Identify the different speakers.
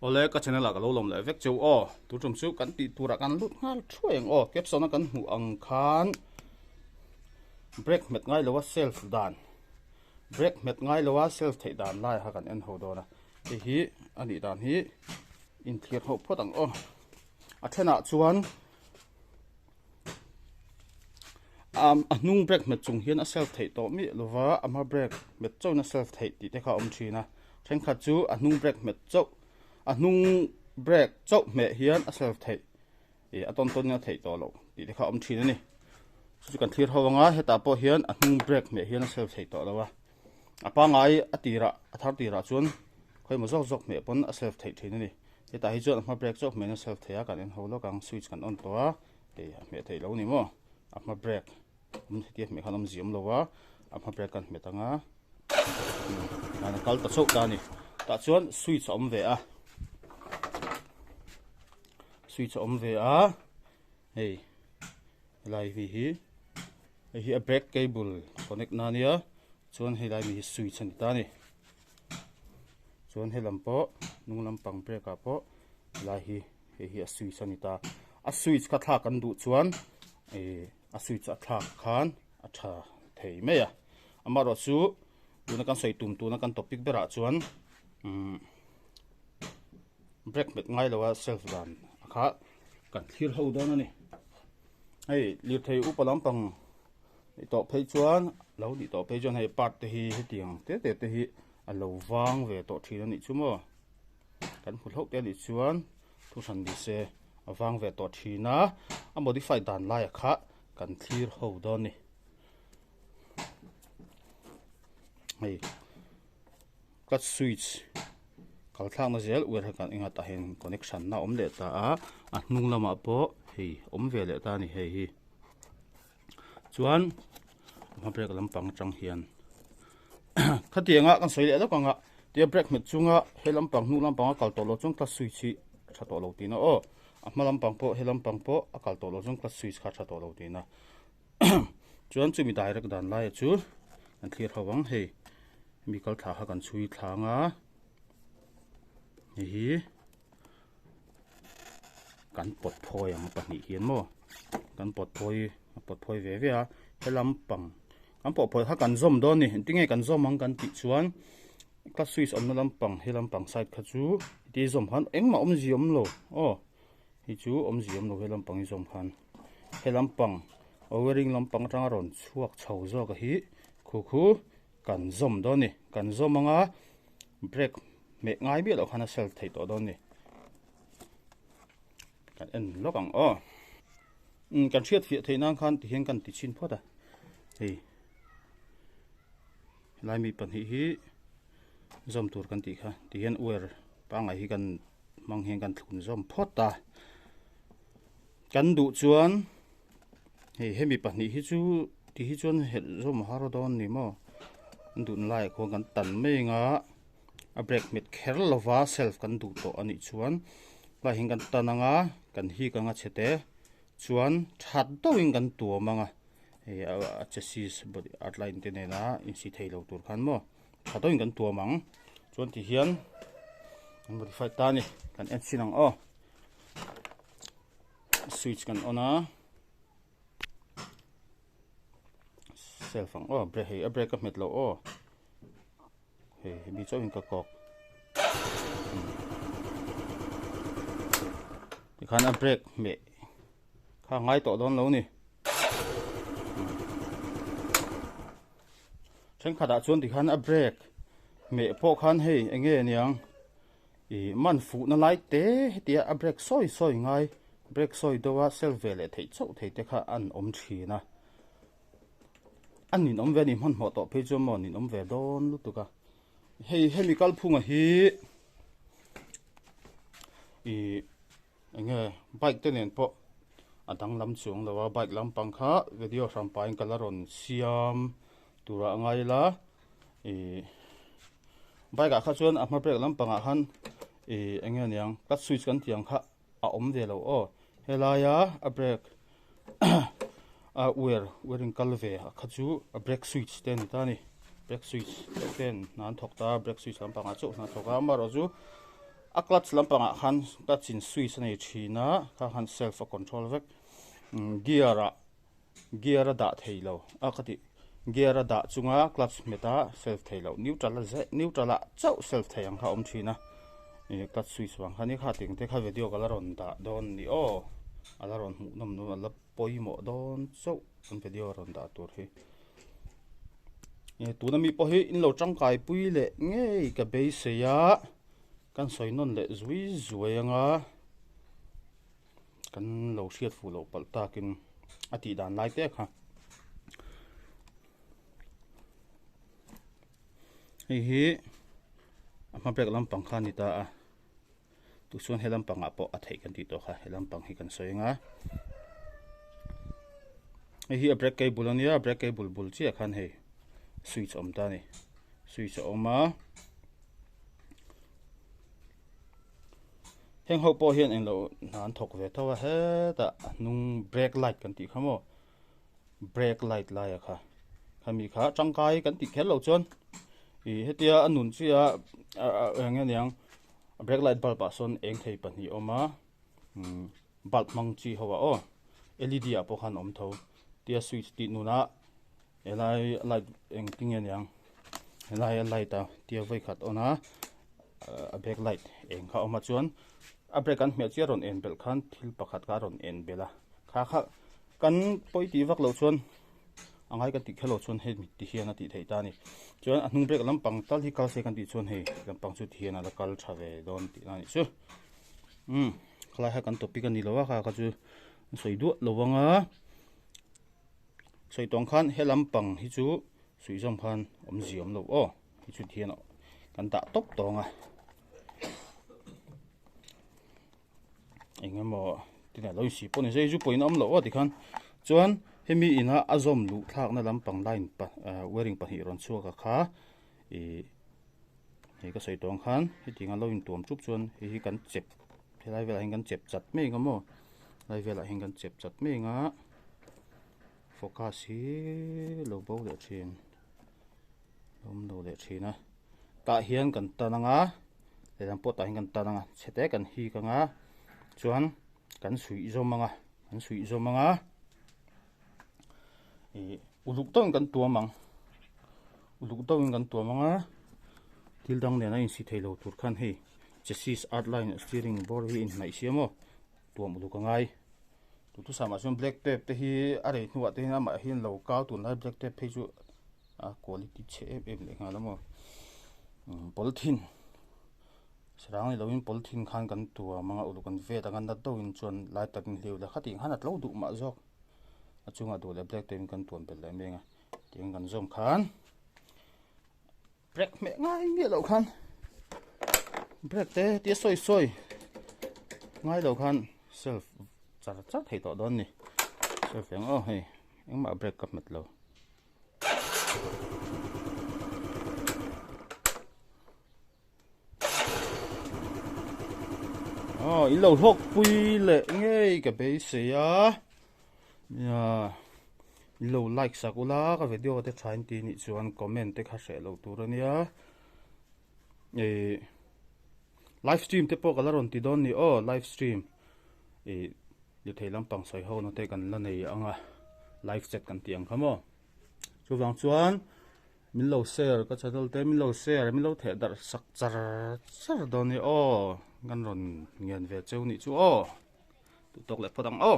Speaker 1: Ole ka channel ka lo lom le vek chu o tu chum chu kan ti tura kan lut ngal thueng o caption kan hu ang khan brake met ngai lowa self dan brake met ngai lowa self thei dan lai ha kan en ho do na hi ani dan hi in clear ho photang o a thena chuan a hnung brake met chung hian a self thei to mi lova ama brake met chona self thei ti te kha om thina then kha chu a hnung brake met chau a hnung brake chau me hian a self thei a ton nya thei to lo ti te kha om thina ni chu kan clear hawanga heta po hian a hnung brake me hian a self thei to lawa apa ngai atira athar tira chuan khoi mo zok me pon a self thei thina ni heta hi chuan a brake chau me na self theia kan en ho lo kang switch kan on to a me thei lo ni mo a brake tiết mẹ khăn diễm lâu quá mà break kan mẹ tanga là kal ta chok ta ni ta chuan switch om ve a hey lai vi hi a break cable connect na nia chuan he lai mi switch ani ta ni chuan he lampo nung lampang break a po lai hi a switch ani ta a switch ka thla kan du chuan a switch a thak khan a tha thei me ya amaro chu tuna kan soi tum tuna kan topic bera chuan brake met ngai lowa self dan akha kan thil ho don ani hei lir thei upalam pang to phei chuan lo di to phei chuan hei part te hi tiang te hi a lo wang ve to thil ani chumo kan phul hok te ni chuan thu san di se awang ve to thina a modify dan lai akha kan clear ho don ni hei cut switch kal thang na zel wer kan inga ta hen connection na om le ta a hnung lama po hei om ve le ta ni hei hi chuan ma brake lampang tang hian khatianga kan soi le lo kanga te brake met chunga he lampang hnung lampang kal to lo chung ta switch hi tha to lo ti na o a lampang po he lampang po a kal to lo chung ta switch kha tha to lo ti na chuan chu mi direct dan lai chu an clear hawang hei mi kal tha ha kan chui thlanga hi kan pot phoi ang pahnih hian mo kan pot phoi ve ve a he lampang kan pot phoi ha kan zom don ni tinge kan zom ang kan ti chuan ka switch on na lampang he lampang side kha chu ti zom han engma om ji om lo o hi chu om ji om lo he lampang zom han he lampang overing lampang tanga ron chuak chho zo ka hi khu kan zom don ni kan zom anga brake me ngai bi lo khana self thei to don ni kan en lokang o kan thiat fi thei nang khan ti hian kan ti chin phota hei lai mi pan hi zom tur kan ti kha ti hian wer pa ngai hi kan mang hian kan thun zom phota kan du chuan hei hemi pan hi chu ti hi chuan hel zom haro don ni mo dun lai ko kan tan me nga a brake met kher lova self kan du to ani chuan la hing kan tananga kan hi ka nga chete chuan that do in kan tu manga hei a chassis body outline te ne na in si thei lo tur khan mo that do in kan tu mang chuan ti hian modify ta ni kan en sinang o switch kan ona self ang brake hei a brake ka met lo hei mi chaw in ka kok ti khan a brake me kha ngai to don lo ni chen khada chuan ti khan a brake me po khan hei enge niang man fu na lai te tia a brake soi ngai brake soi dowa self vele thei chau thei te kha an om thina anin om ve ni man mo to pe chu mo nin om ve don lu tu ka hei chemical phunga hi enge bike te nen po adang lam chung lawa bike lam pangkha video ram pain kalaron siam tura ngai la bike a kha chuan a ma brake lam panga han enge niang cut switch kan tiang kha a om ve lo helaya a brake wearing kalve kha chu a brake switch ten ta ni brake switch ten nan thok ta brake switch lam panga chu na thoka ma ro chu a clutch lampanga khan clutch in switch nei thina kha khan self control vek gear a da theilo a khati gear a da chunga clutch meta self theilo neutral a chau self theiang kha thina e clutch switch wang khani kha ting te kha video kala ron da don ni o ala ron mu nam no ala poimo don chau kan video ron da tur hi e tuna mi po hi in lo tangkai pui le ngei ka be se ya kan soinon le zui zuanga kan lo hriat fu lo pal takin ati dan lai te kha hi ama brek lampang kha ni ta a tu chuan he lampang a po a thei kan ti to kha he lampang hi kan soinga hi a brek cable ania brek cable bul chi a khan he switch om ta ni switch oma heng ho po hian en lo nan thok ve thawa he ta nung brake light kan ti khamo brake light la ya kha khami kha tangkai kan ti khel lo chon i hetia anun chia eng yang brake light bulb a son eng thei pan hi oma bulb mang chi hawa o led a po khan om tho tia switch ti nuna elai light eng ting yang elai light a tia vai khat ona a brake light eng kha oma chuan a brake kan hmel chia ron en bel khan thil pakhat ka ron en bela kha kan poi ti vak lo chuan angai kan ti khelo chuan he ti hian a ti thei ta ni chuan a hnung brake lampang tal hi kal se kan ti chuan he lampang chu thian ala kal thave don ti na ni chu khlai ha kan topic ani lowa kha chu soidu lowanga soitong khan he lampang hi chu suizom khan om ziom lo o hi chu thian kan ta top tonga engemaw tina lo si pon sei ju point am lo ti khan chuan hemi ina azom lu thlak na lampang line pa wearing pa hi ron chuaka kha e he ka soitong khan hi tinga lo in tuam chup chuan hi kan chep helai vela hin kan chep chat me ngamo lai vela hin kan chep chat me nga focus hi lo bo le thin lom lo le thina ta hian kan tananga le lam pot ta hin kan tananga chete kan hi ka nga chuan kan sui zo manga e uluk tawin kan tuamanga tildang ne na in si theilo tur khan hei chassis outline steering board hi in nai siamo tuam uluk ngai tu sama chun black tape te hi are nuwa te na ma hin lo ka tu na black tape phei chu a quality che em le nga lamo polythene sarang ni loin polythene khan kan tua manga ulukan ve ta kan da to in chon lai tak ni leu la khating hanat lo du ma jok achunga du le black tape kan tuan pel lai menga ting kan zom khan brake me ngai mi lo khan brake te ti soi ngai lo khan self char thei to don ni self eng o hei eng ma brake kap mat lo in lo hok pui le ngei ka be se ya in lo like sakula ka video te thain ti ni chuan comment te kha se lo tur ania e live stream te po kala ron ti don ni o live stream e le theilam pang soi ho no te kan la nei anga live chat kan tiang khamo chu wang chuan min lo share ka channel te min lo the dar sak char don ni o gan ron ngian ve cheu ni chu o tu tok le podang o